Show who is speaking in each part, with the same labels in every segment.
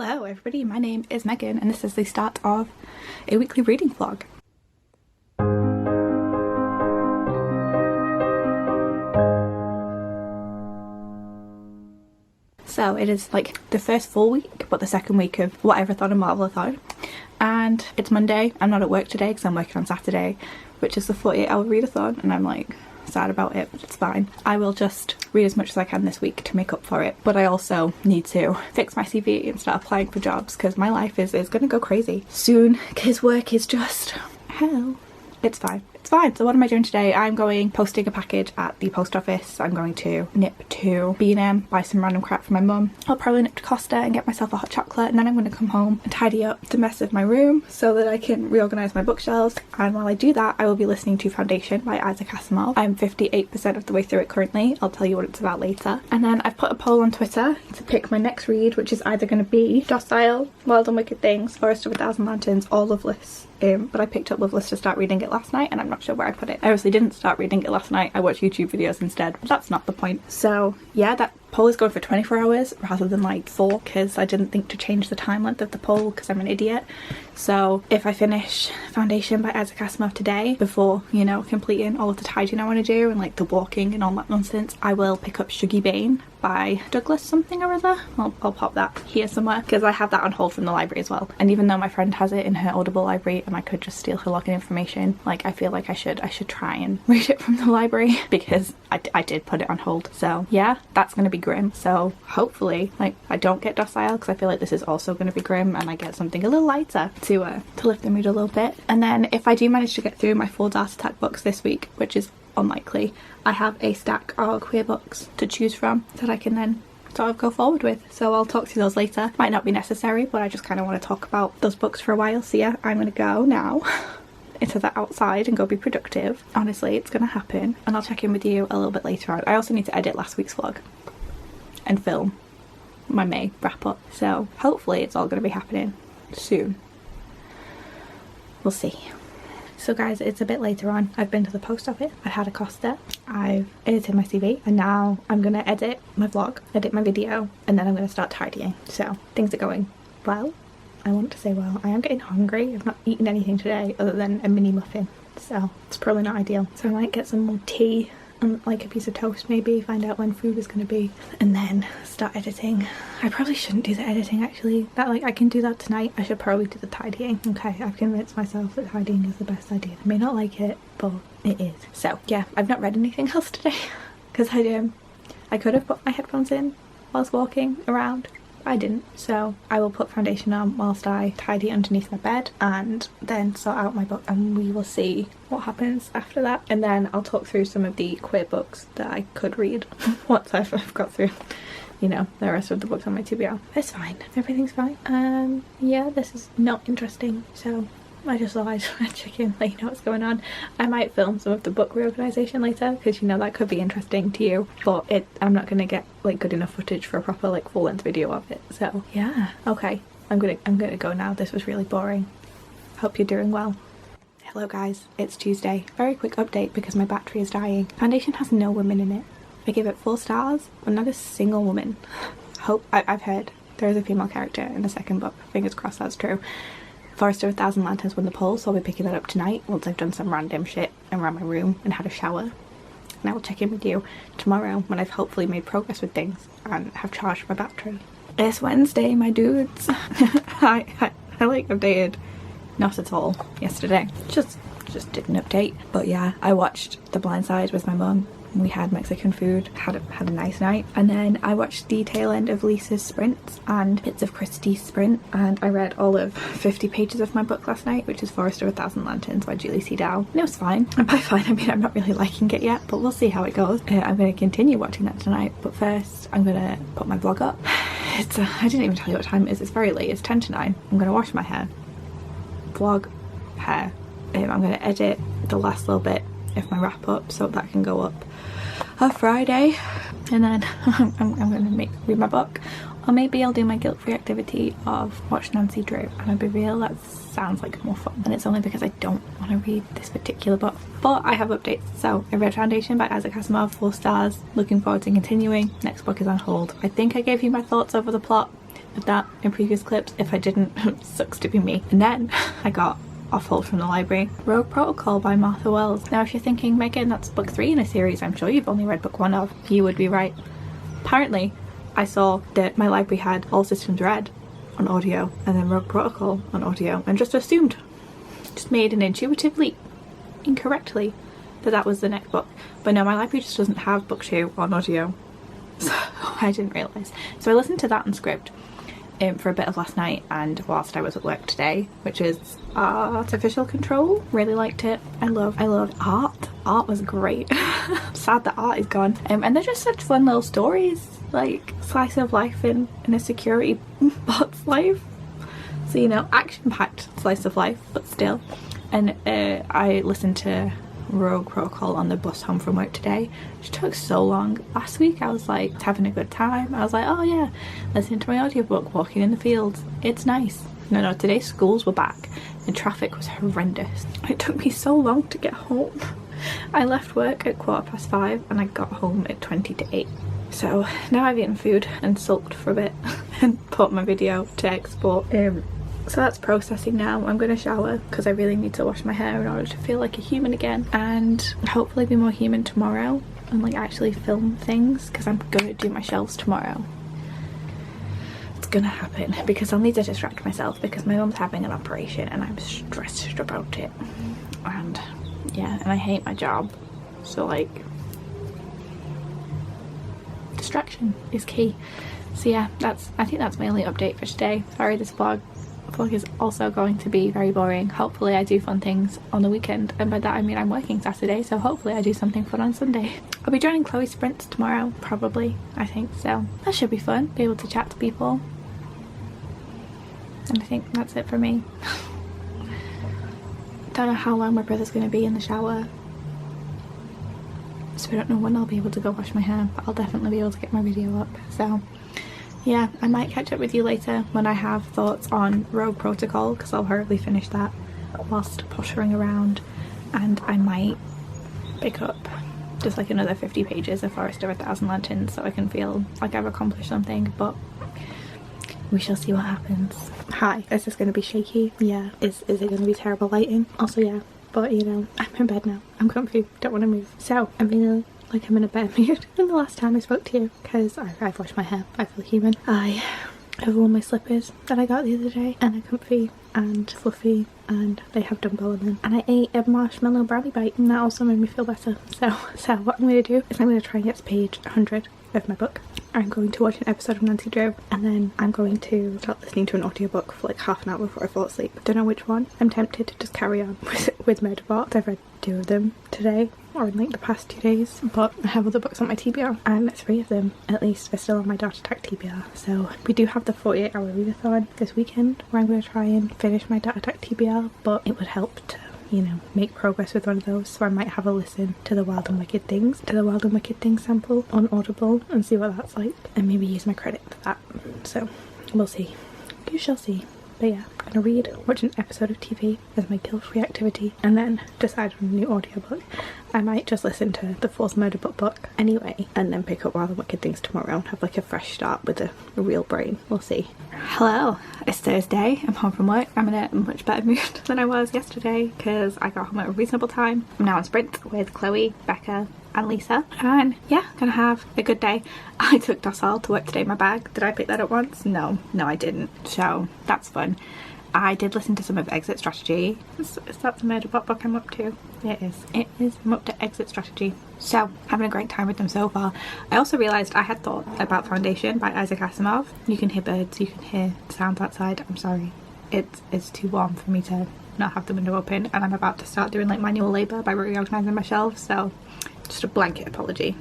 Speaker 1: Hello everybody, my name is Megan and this is the start of a weekly reading vlog. So it is like the first full week, but the second week of Whateverthon and Marvelathon. And it's Monday, I'm not at work today because I'm working on Saturday, which is the 48-hour readathon, and I'm like sad about it, but it's fine. I will just read as much as I can this week to make up for it, but I also need to fix my CV and start applying for jobs because my life is gonna go crazy soon because work is just hell. It's fine. It's fine. So what am I doing today? I'm going posting a package at the post office. I'm going to nip to B&M, buy some random crap for my mum. I'll probably nip to Costa and get myself a hot chocolate, and then I'm going to come home and tidy up the mess of my room so that I can reorganise my bookshelves. And while I do that, I will be listening to Foundation by Isaac Asimov. I'm 58% of the way through it currently. I'll tell you what it's about later. And then I've put a poll on Twitter to pick my next read, which is either going to be Docile, Wild and Wicked Things, Forest of a Thousand Lanterns, or Loveless. But I picked up Loveless to start reading it last night and I'm not sure where I put it. I obviously didn't start reading it last night. I watched YouTube videos instead, but that's not the point. So yeah, that poll is going for 24 hours rather than like 4 because I didn't think to change the time length of the poll because I'm an idiot. So if I finish Foundation by Isaac Asimov today before, you know, completing all of the tidying I want to do and like the walking and all that nonsense, I will pick up Shuggy Bane by Douglas something or other. I'll pop that here somewhere because I have that on hold from the library as well. And even though my friend has it in her Audible library and I could just steal her login information, like I feel like I should try and read it from the library because I did put it on hold. So yeah, that's going to be grim. So hopefully like I don't get Docile because I feel like this is also going to be grim and I get something a little lighter to lift the mood a little bit. And then if I do manage to get through my 4 Dart Attack books this week, which is unlikely, I have a stack of queer books to choose from that I can then sort of go forward with. So I'll talk through those later. Might not be necessary, but I just kind of want to talk about those books for a while. So yeah, I'm going to go now into the outside and go be productive. Honestly, it's going to happen. And I'll check in with you a little bit later on. I also need to edit last week's vlog and film my May wrap up. So hopefully it's all going to be happening soon. We'll see. So guys, it's a bit later on. I've been to the post office, I've had a Costa, I've edited my CV, and now I'm going to edit my vlog, edit my video, and then I'm going to start tidying. So things are going well. I want to say well. I am getting hungry. I've not eaten anything today other than a mini muffin, so it's probably not ideal. So I might get some more tea and like a piece of toast maybe, find out when food is going to be, and then start editing. I probably shouldn't do the editing actually. That like I can do that tonight. I should probably do the tidying. Okay, I've convinced myself that tidying is the best idea. I may not like it, but it is. So yeah, I've not read anything else today because I could have put my headphones in whilst walking around. I didn't, so I will put Foundation on whilst I tidy underneath my bed and then sort out my book, and we will see what happens after that. And then I'll talk through some of the queer books that I could read once I've got through, you know, the rest of the books on my TBR. It's fine, everything's fine. Yeah, this is not interesting, so I just thought I'd check in, let you know what's going on. I might film some of the book reorganisation later because, you know, that could be interesting to you, but I'm not going to get like good enough footage for a proper like full-length video of it. So yeah, okay, I'm gonna go now. This was really boring. Hope you're doing well. Hello guys, it's Tuesday. Very quick update because my battery is dying. Foundation has no women in it. I give it 4 stars, but not a single woman. I've heard there is a female character in the second book. Fingers crossed that's true. Forest of a Thousand Lanterns won the poll, so I'll be picking that up tonight once I've done some random shit around my room and had a shower. And I will check in with you tomorrow when I've hopefully made progress with things and have charged my battery. It's Wednesday, my dudes. I like updated not at all yesterday. Just did an update. But yeah, I watched The Blind Side with my mum. We had Mexican food, had a nice night, and then I watched the tail end of Lisa's sprints and bits of Christie's sprint, and I read all of 50 pages of my book last night, which is Forest of a Thousand Lanterns by Julie C. Dow, and it was fine. And by fine I mean I'm not really liking it yet, but well see how it goes. I'm going to continue watching that tonight, but first I'm going to put my vlog up. I didn't even tell you what time it is. It's very late. It's 10 to 9. I'm going to wash my hair, vlog, hair. I'm going to edit the last little bit of my wrap up so that can go up on Friday, and then I'm going to read my book, or maybe I'll do my guilt-free activity of watch Nancy Drew, and I'll be real, that sounds like more fun, and it's only because I don't want to read this particular book. But I have updates. So I read Foundation by Isaac Asimov, 4 stars, looking forward to continuing. Next book is on hold. I think I gave you my thoughts over the plot. with that in previous clips. If I didn't, sucks to be me. And then I got off hold from the library, Rogue Protocol by Martha Wells. Now if you're thinking, Megan, that's book 3 in a series I'm sure you've only read book 1 of, you would be right. Apparently I saw that my library had All Systems Red on audio and then Rogue Protocol on audio and just assumed, just made an intuitive leap, incorrectly, that was the next book. But no, my library just doesn't have book 2 on audio, so I didn't realise. So I listened to that on script for a bit of last night and whilst I was at work today, which is Artificial Control. Really liked it. I love art. Art was great. Sad that art is gone. And they're just such fun little stories, like slice of life in a security bot's life. So, you know, action-packed slice of life, but still. And I listened to Rogue Protocol on the bus home from work today, which took so long. Last week I was like having a good time. I was like, oh yeah, listening to my audiobook, walking in the fields. It's nice. No, today schools were back and traffic was horrendous. It took me so long to get home. I left work at 5:15 and I got home at 20 to 8. So now I've eaten food and sulked for a bit and put my video to export. So that's processing now. I'm going to shower because I really need to wash my hair in order to feel like a human again, and hopefully be more human tomorrow and like actually film things, because I'm going to do my shelves tomorrow. It's going to happen because I'll need to distract myself because my mum's having an operation and I'm stressed about it. And yeah, and I hate my job. So like, distraction is key. So yeah, I think that's my only update for today. Sorry, this vlog is also going to be very boring. Hopefully I do fun things on the weekend, and by that I mean I'm working Saturday, so hopefully I do something fun on Sunday. I'll be joining Chloe's sprints tomorrow, probably, I think, so that should be fun, be able to chat to people. And I think that's it for me. Don't know how long my brother's going to be in the shower, so I don't know when I'll be able to go wash my hair, but I'll definitely be able to get my video up. So yeah, I might catch up with you later when I have thoughts on Rogue Protocol, because I'll hurriedly finish that whilst pottering around, and I might pick up just like another 50 pages of Forest of 1,000 Lanterns so I can feel like I've accomplished something, but we shall see what happens. Hi, is this going to be shaky? Yeah. Is it going to be terrible lighting? Also yeah, but you know, I'm in bed now. I'm comfy, don't want to move. So I'm feeling like I'm in a better mood than the last time I spoke to you, because I've washed my hair, I feel human. I have worn my slippers that I got the other day, and they're comfy and fluffy and they have dumbbell in them. And I ate a marshmallow brownie bite and that also made me feel better. So what I'm going to do is I'm going to try and get to page 100 of my book. I'm going to watch an episode of Nancy Drew, and then I'm going to start listening to an audiobook for like half an hour before I fall asleep. Don't know which one. I'm tempted to just carry on with Murderbot. I've read 2 of them today, or in like the past 2 days, but I have other books on my TBR, and 3 of them at least are still on my Dart Attack TBR. So we do have the 48-hour readathon this weekend where I'm going to try and finish my Dart Attack TBR, but it would help to, you know, make progress with one of those, so I might have a listen to the Wild and Wicked Things sample on Audible and see what that's like, and maybe use my credit for that. So we'll see, you shall see. But yeah, I'm gonna read, watch an episode of TV as my guilt-free activity, and then decide on a new audiobook. I might just listen to the Forced Murder book anyway, and then pick up Wild and Wicked Things tomorrow and have like a fresh start with a real brain. We'll see. Hello, it's Thursday. I'm home from work. I'm in a much better mood than I was yesterday because I got home at a reasonable time. I'm now on sprint with Chloe, Becca and Lisa, and yeah, gonna have a good day. I took Docile to work today in my bag. Did I pick that up once? No I didn't, so that's fun. I did listen to some of Exit Strategy. Is that the Murderbot book I'm up to? It is. I'm up to Exit Strategy. So, having a great time with them so far. I also realised I had thought about Foundation by Isaac Asimov. You can hear birds, you can hear sounds outside. I'm sorry. It's too warm for me to not have the window open, and I'm about to start doing like manual labour by reorganising my shelves, so just a blanket apology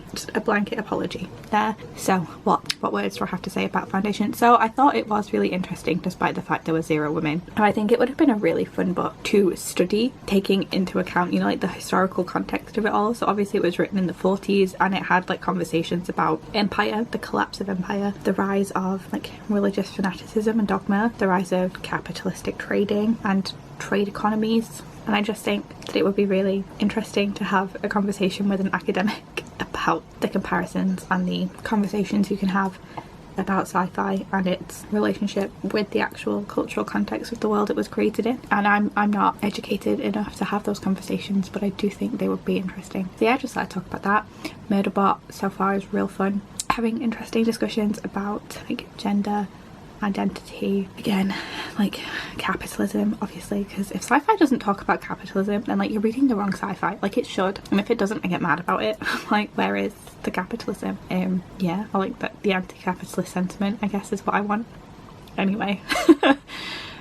Speaker 1: there. So what words do I have to say about Foundation? So I thought it was really interesting despite the fact there were 0 women, and I think it would have been a really fun book to study, taking into account, you know, like the historical context of it all. So obviously it was written in the 40s and it had like conversations about empire, the collapse of empire, the rise of like religious fanaticism and dogma, the rise of capitalistic trading and trade economies. And I just think that it would be really interesting to have a conversation with an academic about the comparisons and the conversations you can have about sci-fi and its relationship with the actual cultural context of the world it was created in. And I'm not educated enough to have those conversations, but I do think they would be interesting. So yeah, I just thought I'd talk about that. Murderbot so far is real fun. Having interesting discussions about like gender, identity, again, like capitalism, obviously, because if sci-fi doesn't talk about capitalism, then like you're reading the wrong sci-fi. Like it should, and if it doesn't, I get mad about it. Like, where is the capitalism? Yeah, I like that. The anti-capitalist sentiment, I guess, is what I want. Anyway,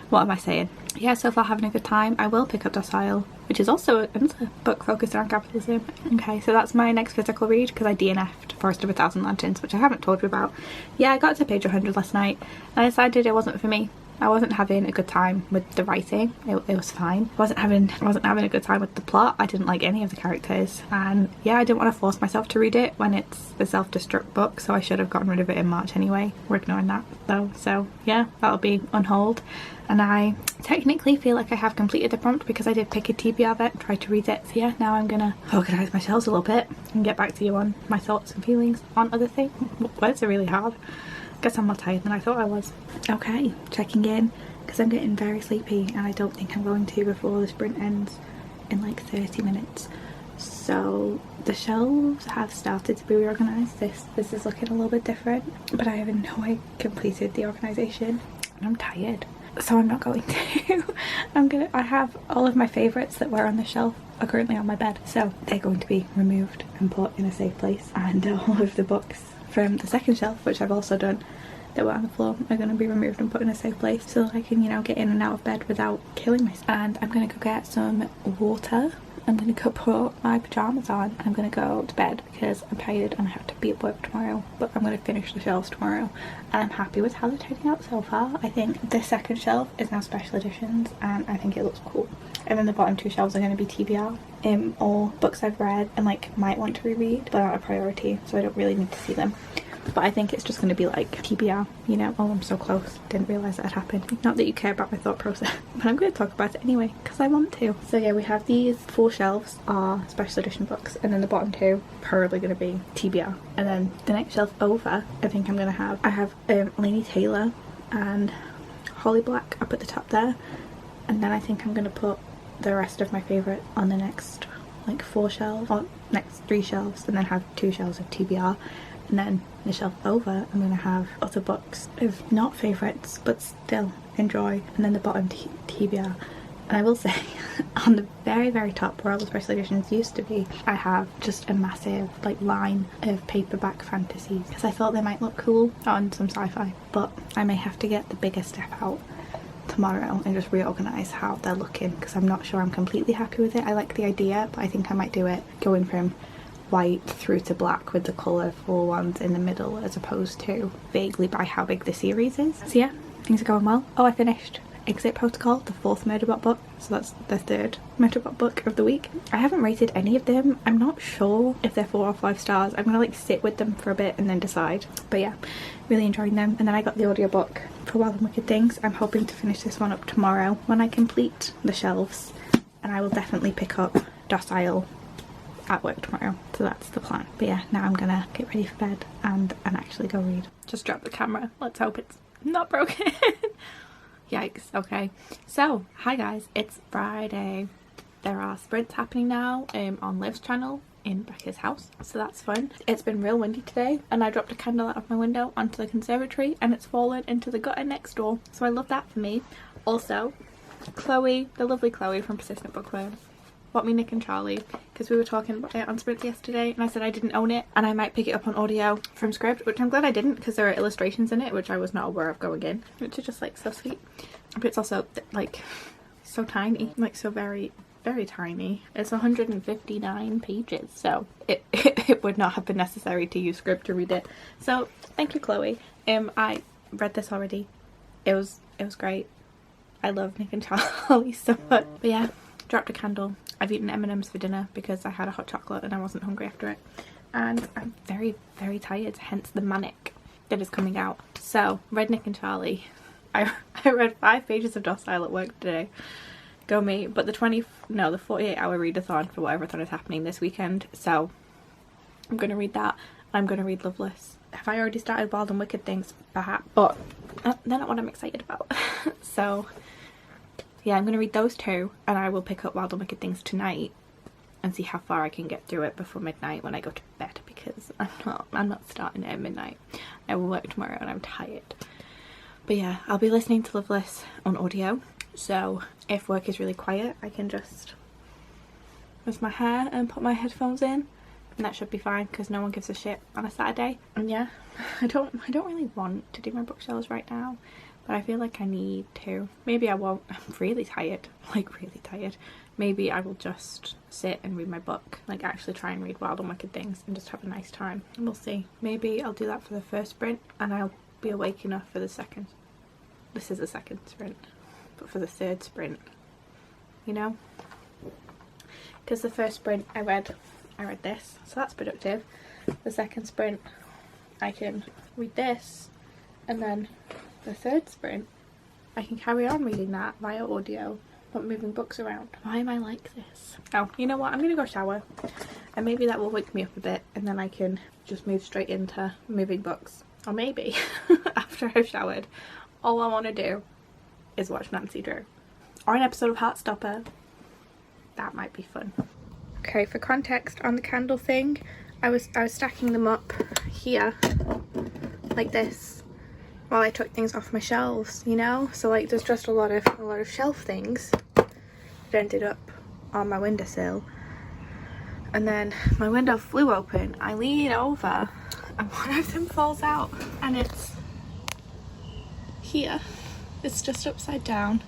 Speaker 1: what am I saying? Yeah, so far having a good time. I will pick up Docile, which is also another book focused on capitalism. Okay, so that's my next physical read, because I DNF'd Forest of a Thousand Lanterns, which I haven't told you about. Yeah, I got to page 100 last night, and I decided it wasn't for me. I wasn't having a good time with the writing. It was fine. I wasn't having a good time with the plot. I didn't like any of the characters, and yeah, I didn't want to force myself to read it when it's a self-destruct book, so I should have gotten rid of it in March anyway. We're ignoring that though, so yeah, that'll be on hold. And I technically feel like I have completed the prompt because I did pick a TBR vet and try to read it. So yeah, now I'm gonna organise my shelves a little bit and get back to you on my thoughts and feelings on other things. Words are really hard. Guess I'm more tired than I thought I was. Okay, checking in because I'm getting very sleepy and I don't think I'm going to before the sprint ends in like 30 minutes. So the shelves have started to be reorganised. This is looking a little bit different, but I have in no way completed the organisation and I'm tired. So I'm not going to. I have all of my favourites that were on the shelf are currently on my bed, so they're going to be removed and put in a safe place, and all of the books from the second shelf, which I've also done, that were on the floor, are going to be removed and put in a safe place so that I can, you know, get in and out of bed without killing myself. And I'm going to go get some water. I'm going to go put my pyjamas on. I'm going to go to bed because I'm tired and I have to be at work tomorrow, but I'm going to finish the shelves tomorrow, and I'm happy with how they're turning out so far. I think the second shelf is now special editions and I think it looks cool, and then the bottom two shelves are going to be TBR, or books I've read and like might want to reread but aren't a priority, so I don't really need to see them. But I think it's just going to be like TBR, you know. Oh, I'm so close. Didn't realise that had happened. Not that you care about my thought process, but I'm going to talk about it anyway because I want to. So yeah, we have these 4 shelves are special edition books, and then the bottom 2 probably going to be TBR. And then the next shelf over, I think I have Laini Taylor and Holly Black up at the top there, and then I think I'm going to put the rest of my favourite on the next like 4 shelves, or next 3 shelves, and then have 2 shelves of TBR. And then the shelf over, I'm going to have other books of not favourites but still enjoy, and then the bottom TBR. And I will say, on the very, very top where all the special editions used to be, I have just a massive like line of paperback fantasies because I thought they might look cool on some sci-fi, but I may have to get the bigger step out tomorrow and just reorganise how they're looking because I'm not sure I'm completely happy with it. I like the idea, but I think I might do it going from white through to black with the colourful ones in the middle as opposed to vaguely by how big the series is. So yeah, things are going well. Oh, I finished Exit Protocol, the 4th Murderbot book, so that's the 3rd Murderbot book of the week. I haven't rated any of them. I'm not sure if they're 4 or 5 stars. I'm gonna like sit with them for a bit and then decide, but yeah, really enjoying them. And then I got the audiobook for Wild and Wicked Things. I'm hoping to finish this one up tomorrow when I complete the shelves, and I will definitely pick up Docile at work tomorrow, so that's the plan. But yeah, now I'm gonna get ready for bed and actually go read. Just drop the camera, let's hope it's not broken. Yikes. Okay, so hi guys, it's Friday. There are sprints happening now on Liv's channel in Becca's house, so that's fun. It's been real windy today, and I dropped a candle out of my window onto the conservatory and it's fallen into the gutter next door, so I love that for me. Also, Chloe, the lovely Chloe from Persistent Bookworm, bought me Nick and Charlie because we were talking about it on Sprints yesterday, and I said I didn't own it and I might pick it up on audio from Scribd, which I'm glad I didn't because there are illustrations in it which I was not aware of going in, which are just like so sweet. But it's also like so tiny, like so very, very tiny. It's 159 pages, so it would not have been necessary to use Scribd to read it. So thank you, Chloe. I read this already. It was great. I love Nick and Charlie so much. But yeah, dropped a candle. I've eaten M&M's for dinner because I had a hot chocolate and I wasn't hungry after it, and I'm very, very tired, hence the manic that is coming out. So read Nick and Charlie. I read 5 pages of Docile at work today. Go me. But the 48-hour readathon for Whateverthon is happening this weekend, so I'm going to read that. I'm going to read Loveless Have I already started Wild and Wicked Things? Perhaps, but they're not what I'm excited about. So yeah, I'm going to read those two, and I will pick up Wild and Wicked Things tonight and see how far I can get through it before midnight when I go to bed, because I'm not starting it at midnight. I will work tomorrow and I'm tired. But yeah, I'll be listening to Loveless on audio, so if work is really quiet I can just with my hair and put my headphones in, and that should be fine because no one gives a shit on a Saturday. And yeah, I don't really want to do my bookshelves right now, but I feel like I need to. Maybe I won't. I'm really tired, like really tired. Maybe I will just sit and read my book, like actually try and read Wild and Wicked Things and just have a nice time. And we'll see. Maybe I'll do that for the first sprint and I'll be awake enough for the second. This is the second sprint, but for the third sprint, you know? Because the first sprint I read this, so that's productive. The second sprint I can read this, and then the third sprint I can carry on reading that via audio but moving books around. Why am I like this? Oh, you know what, I'm gonna go shower and maybe that will wake me up a bit and then I can just move straight into moving books. Or maybe after I've showered all I want to do is watch Nancy Drew or an episode of Heartstopper. That might be fun. Okay, for context on the candle thing, I was stacking them up here like this while I took things off my shelves, you know? So like there's just a lot of shelf things that ended up on my windowsill. And then my window flew open. I lean over and one of them falls out and it's here. It's just upside down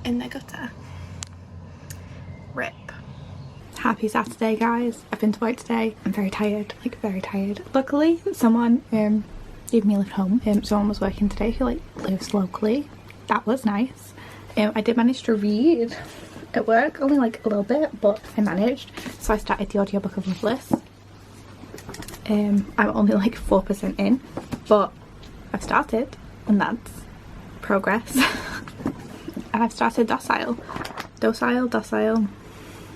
Speaker 1: in the gutter. Rip. Happy Saturday, guys. I've been to work today. I'm very tired, like very tired. Luckily someone gave me a lift home. Someone was working today who like lives locally. That was nice. I did manage to read at work, only like a little bit, but I managed. So I started the audiobook of Loveless. I'm only like 4% in, but I've started and that's progress. And I've started Docile.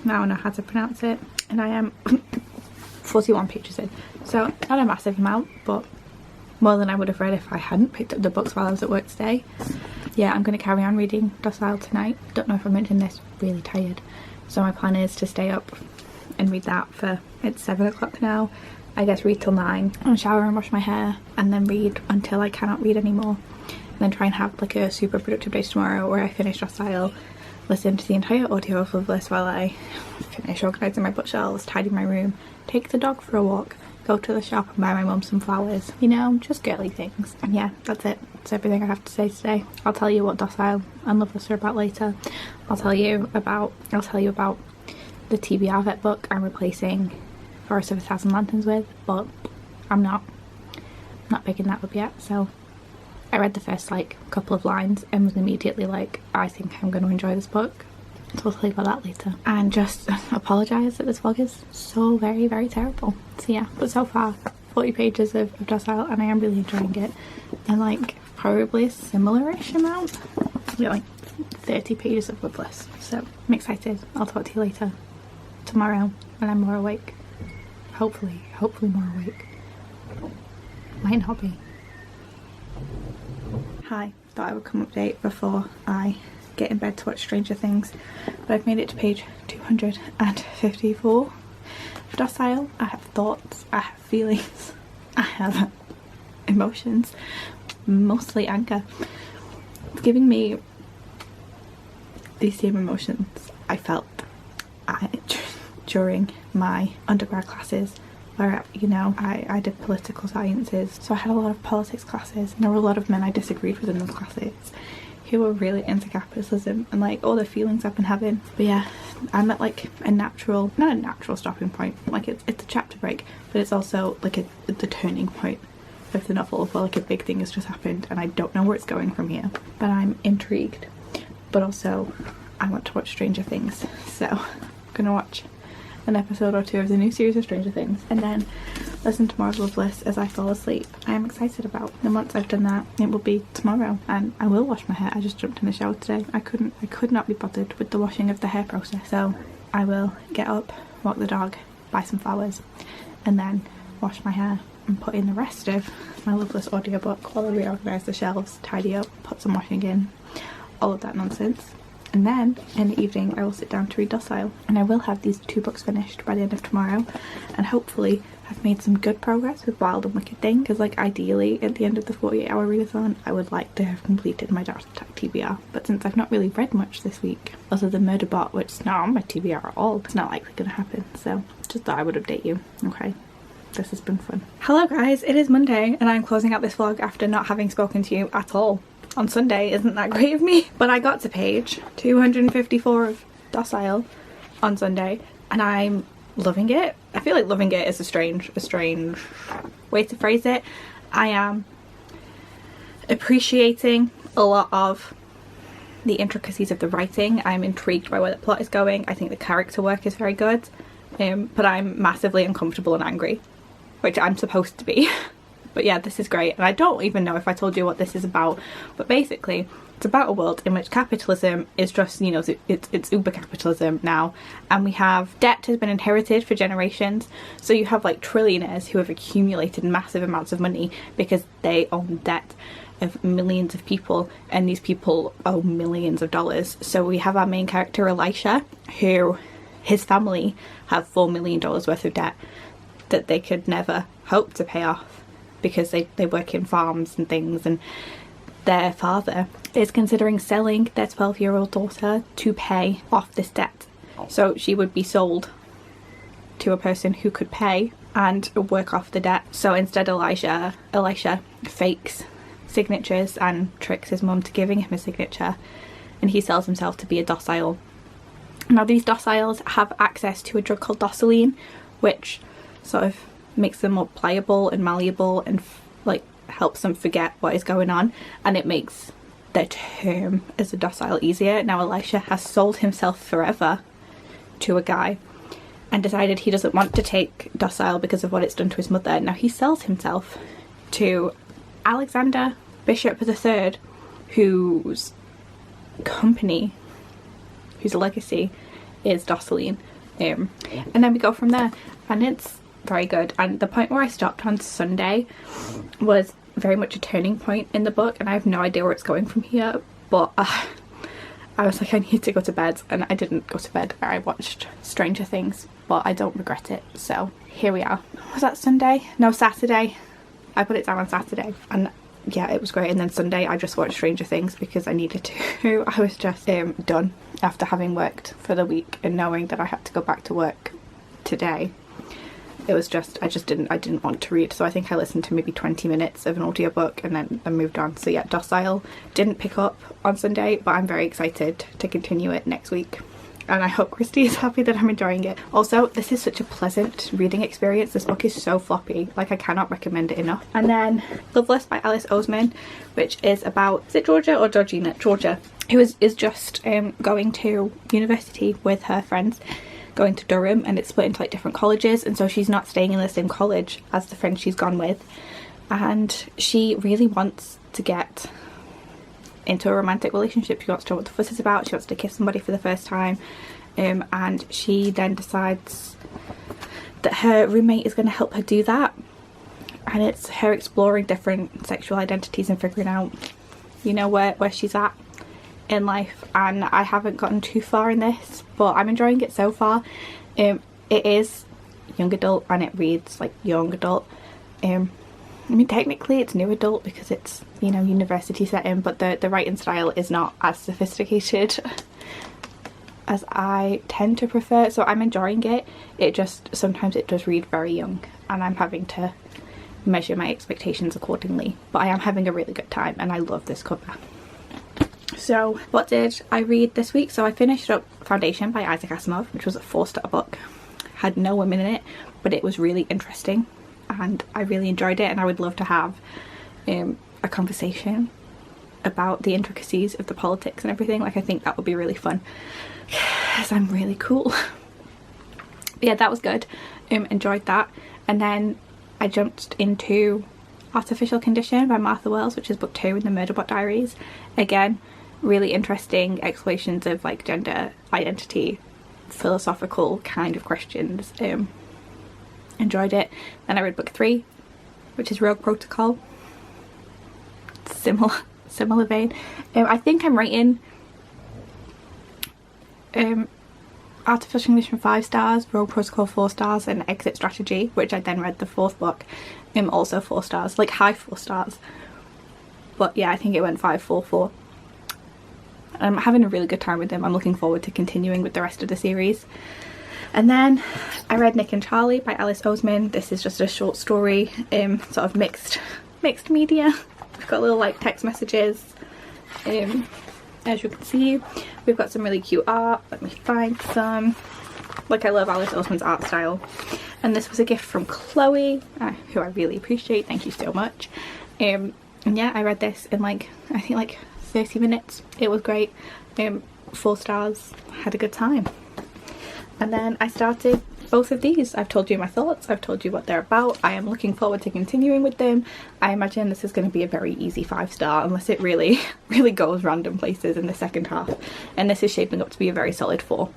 Speaker 1: Now I know how to pronounce it, and I am 41 pages in, so not a massive amount, but more than I would have read if I hadn't picked up the books while I was at work today. Yeah, I'm going to carry on reading Docile tonight. Don't know if I mentioned this, really tired, so my plan is to stay up and read that for, it's 7 o'clock now, I guess read till 9, and shower and wash my hair, and then read until I cannot read anymore, and then try and have like a super productive day tomorrow where I finish Docile, listen to the entire audio of Loveless while I finish organising my bookshelves, tidy my room, take the dog for a walk, go to the shop and buy my mum some flowers, you know, just girly things. And yeah, that's it. That's everything I have to say today. I'll tell you what Docile and Loveless are about later. I'll tell you about the TBR vet book I'm replacing Forest of a Thousand Lanterns with, but I'm not picking that up yet. So I read the first like couple of lines and was immediately like, I think I'm going to enjoy this book. So I'll tell you about that later. And just apologise that this vlog is so very, very terrible. So yeah, but so far 40 pages of Docile and I am really enjoying it. And like probably a similar-ish amount, yeah, like 30 pages of Loveless. So I'm excited. I'll talk to you later tomorrow when I'm more awake. Hopefully more awake. Might not be. Hi, thought I would come update before I get in bed to watch Stranger Things, but I've made it to page 254 of Docile. I have thoughts, I have feelings, I have emotions, mostly anger. It's giving me these same emotions I felt during my undergrad classes, where, you know, I did political sciences, so I had a lot of politics classes and there were a lot of men I disagreed with in those classes who were really into capitalism and like all the feelings I've been having. But yeah, I'm at like not a natural stopping point, like it's a chapter break, but it's also like the turning point of the novel where like a big thing has just happened and I don't know where it's going from here, but I'm intrigued. But also I want to watch Stranger Things, so I'm gonna watch an episode or 2 of the new series of Stranger Things and then listen to more of Loveless as I fall asleep. I am excited about. And once I've done that, it will be tomorrow and I will wash my hair. I just jumped in the shower today. I could not be bothered with the washing of the hair process, so I will get up, walk the dog, buy some flowers, and then wash my hair and put in the rest of my Loveless audiobook while I reorganise the shelves, tidy up, put some washing in, all of that nonsense. And then in the evening I will sit down to read Docile, and I will have these 2 books finished by the end of tomorrow, and hopefully have made some good progress with Wild and Wicked Thing, because like ideally at the end of the 48-hour readathon I would like to have completed my Dark Attack TBR, but since I've not really read much this week other than Murderbot, which is not on my TBR at all, it's not likely going to happen, so just thought I would update you. Okay, this has been fun. Hello guys, it is Monday and I'm closing out this vlog after not having spoken to you at all on Sunday. Isn't that great of me? But I got to page 254 of Docile on Sunday and I'm loving it. I feel like loving it is a strange way to phrase it. I am appreciating a lot of the intricacies of the writing. I'm intrigued by where the plot is going. I think the character work is very good, but I'm massively uncomfortable and angry, which I'm supposed to be. But yeah, this is great, and I don't even know if I told you what this is about, but basically it's about a world in which capitalism is just, you know, it's uber capitalism now, and we have debt has been inherited for generations, so you have like trillionaires who have accumulated massive amounts of money because they own debt of millions of people, and these people owe millions of dollars. So we have our main character Elisha, who his family have $4 million worth of debt that they could never hope to pay off because they work in farms and things, and their father is considering selling their 12-year-old daughter to pay off this debt. So she would be sold to a person who could pay and work off the debt. So instead Elisha fakes signatures and tricks his mum to giving him a signature, and he sells himself to be a docile. Now these dociles have access to a drug called Dosaline, which sort of makes them more pliable and malleable and like helps them forget what is going on, and it makes their term as a docile easier. Now Elisha has sold himself forever to a guy and decided he doesn't want to take docile because of what it's done to his mother. Now he sells himself to Alexander Bishop III, whose company, whose legacy is Dosaline, and then we go from there, and it's very good. And the point where I stopped on Sunday was very much a turning point in the book, and I have no idea where it's going from here, but I was like, I need to go to bed, and I didn't go to bed. I watched Stranger Things, but I don't regret it, so here we are. Was that Sunday? No, Saturday. I put it down on Saturday, and yeah, it was great. And then Sunday I just watched Stranger Things because I needed to. I was just done after having worked for the week and knowing that I had to go back to work today. It was just, I didn't want to read, so I think I listened to maybe 20 minutes of an audiobook and then I moved on. So yeah, Docile didn't pick up on Sunday, but I'm very excited to continue it next week, and I hope Christy is happy that I'm enjoying it. Also, this is such a pleasant reading experience. This book is so floppy, like I cannot recommend it enough. And then Loveless by Alice Oseman, which is about, is it Georgia or Georgina? Georgia, who is just going to university with her friends, going to Durham, and it's split into like different colleges, and so she's not staying in the same college as the friend she's gone with, and she really wants to get into a romantic relationship. She wants to know what the fuss is about. She wants to kiss somebody for the first time, and she then decides that her roommate is going to help her do that, and it's her exploring different sexual identities and figuring out, you know, where she's at in life. And I haven't gotten too far in this, but I'm enjoying it so far. It is young adult and it reads like young adult. I mean, technically it's new adult because it's, you know, university setting, but the writing style is not as sophisticated as I tend to prefer, so I'm enjoying it. It just, sometimes it does read very young, and I'm having to measure my expectations accordingly, but I am having a really good time and I love this cover. So what did I read this week? So I finished up Foundation by Isaac Asimov, which was a 4-star book. Had no women in it, but it was really interesting and I really enjoyed it, and I would love to have a conversation about the intricacies of the politics and everything. Like, I think that would be really fun because I'm really cool. But yeah, that was good. Enjoyed that. And then I jumped into Artificial Condition by Martha Wells, which is book 2 in the Murderbot Diaries. Again, really interesting explorations of like gender identity, philosophical kind of questions. enjoyed it. Then I read book 3, which is Rogue Protocol. Similar vein. I think I'm rating Artificial English 5 stars, Rogue Protocol 4 stars, and Exit Strategy, which I then read the 4th book, also 4 stars, like high 4 stars. But yeah, I think it went 5, 4, 4. I'm having a really good time with them. I'm looking forward to continuing with the rest of the series. And then I read Nick and Charlie by Alice Oseman. This is just a short story, sort of mixed media. We've got little like text messages. As you can see, we've got some really cute art. Let me find some. Like, I love Alice Oseman's art style. And this was a gift from Chloe, who I really appreciate. Thank you so much. And yeah, I read this in I think 30 minutes. It was great. 4 stars. Had a good time. And then I started both of these. I've told you my thoughts. I've told you what they're about. I am looking forward to continuing with them. I imagine this is going to be a very easy 5-star unless it really goes random places in the second half. And this is shaping up to be a very solid 4.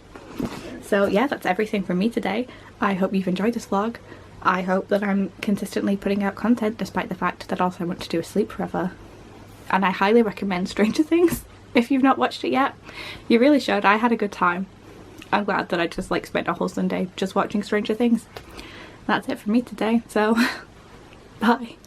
Speaker 1: So yeah, that's everything from me today. I hope you've enjoyed this vlog. I hope that I'm consistently putting out content despite the fact that also I want to do a sleep forever. And I highly recommend Stranger Things. If you've not watched it yet, you really should. I had a good time. I'm glad that I just spent a whole Sunday just watching Stranger Things. That's it for me today, so bye.